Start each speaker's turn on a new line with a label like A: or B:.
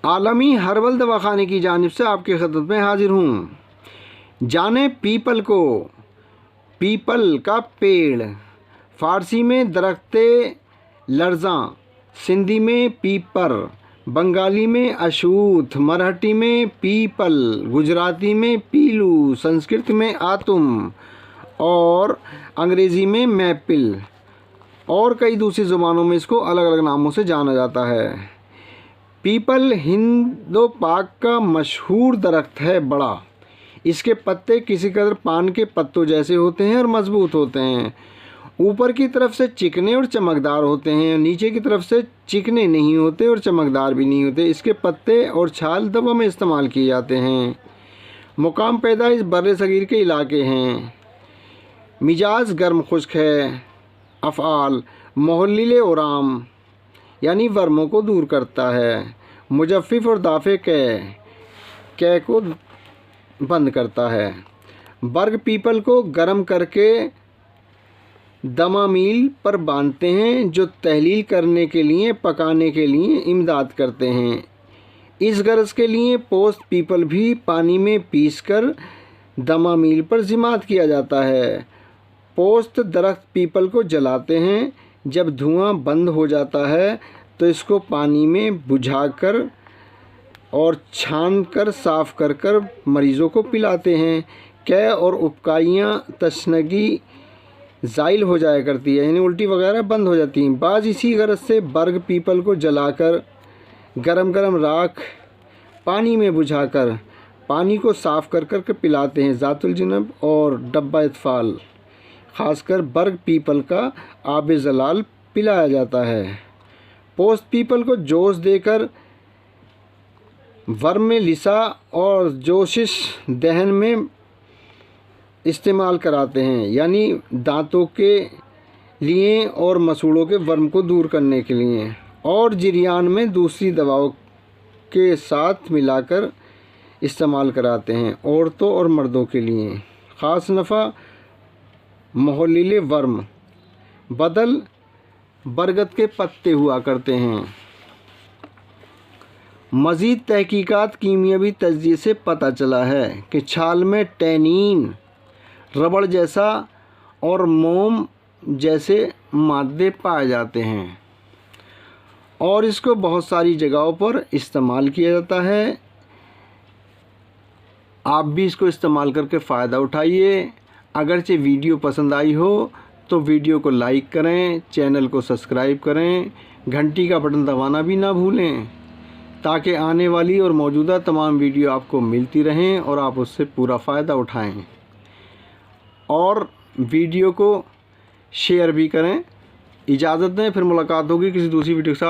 A: عالمی ہربل دواخانے کی جانب سے آپ کی خدمت میں حاضر ہوں۔ جانے پیپل کو، پیپل کا پیڑ، فارسی میں درخت لرزاں، سندھی میں پیپر، بنگالی میں اشوتھ، مرہٹی میں پیپل، گجراتی میں پیلو، سنسکرت میں آتم اور انگریزی میں میپل اور کئی دوسری زبانوں میں اس کو الگ الگ ناموں سے جانا جاتا ہے۔ پیپل ہند و پاک کا مشہور درخت ہے بڑا۔ اس کے پتے کسی قدر پان کے پتوں جیسے ہوتے ہیں اور مضبوط ہوتے ہیں۔ اوپر کی طرف سے چکنے اور چمکدار ہوتے ہیں، نیچے کی طرف سے چکنے نہیں ہوتے اور چمکدار بھی نہیں ہوتے۔ اس کے پتے اور چھال دوا میں استعمال کیے جاتے ہیں۔ مقام پیدائش بر صغیر کے علاقے ہیں۔ مزاج گرم خشک ہے۔ افعال: محلل اورام یعنی ورموں کو دور کرتا ہے۔ مجفف اور دافع قے کو بند کرتا ہے۔ برگ پیپل کو گرم کر کے دمامیل پر باندھتے ہیں جو تحلیل کرنے کے لیے پکانے کے لیے امداد کرتے ہیں۔ اس غرض کے لیے پوست پیپل بھی پانی میں پیس کر دمامیل پر ضماد کیا جاتا ہے۔ پوست درخت پیپل کو جلاتے ہیں۔ جب دھواں بند ہو جاتا ہے تو اس کو پانی میں بجھا کر اور چھان کر صاف کر کر مریضوں کو پلاتے ہیں۔ قے اور اکائیاں تشنگی زائل ہو جایا کرتی ہے، یعنی الٹی وغیرہ بند ہو جاتی ہیں۔ بعض اسی غرض سے برگ پیپل کو جلا کر گرم راکھ پانی میں بجھا کر پانی کو صاف کر کر کے پلاتے ہیں۔ ذات الجنب اور ڈبہ اطفال خاص کر برگ پیپل کا آب زلال پلایا جاتا ہے۔ پوست پیپل کو جوش دے کر ورم لسا اور جوشش دہن میں استعمال کراتے ہیں، یعنی دانتوں کے لیے اور مسوڑوں کے ورم کو دور کرنے کے لیے، اور جریان میں دوسری دواؤں کے ساتھ ملا کر استعمال کراتے ہیں۔ عورتوں اور مردوں کے لیے خاص نفع: محلل ورم بدل برگد کے پتے ہوا کرتے ہیں۔ مزید تحقیقات کیمیاوی تجزیے سے پتہ چلا ہے کہ چھال میں ٹینین، ربڑ جیسا اور موم جیسے مادے پائے جاتے ہیں اور اس کو بہت ساری جگہوں پر استعمال کیا جاتا ہے۔ آپ بھی اس کو استعمال کر کے فائدہ اٹھائیے۔ اگرچہ ویڈیو پسند آئی ہو تو ویڈیو کو لائک کریں، چینل کو سبسکرائب کریں، گھنٹی کا بٹن دبانا بھی نہ بھولیں تاکہ آنے والی اور موجودہ تمام ویڈیو آپ کو ملتی رہیں اور آپ اس سے پورا فائدہ اٹھائیں، اور ویڈیو کو شیئر بھی کریں۔ اجازت دیں، پھر ملاقات ہوگی کسی دوسری ویڈیو کے ساتھ۔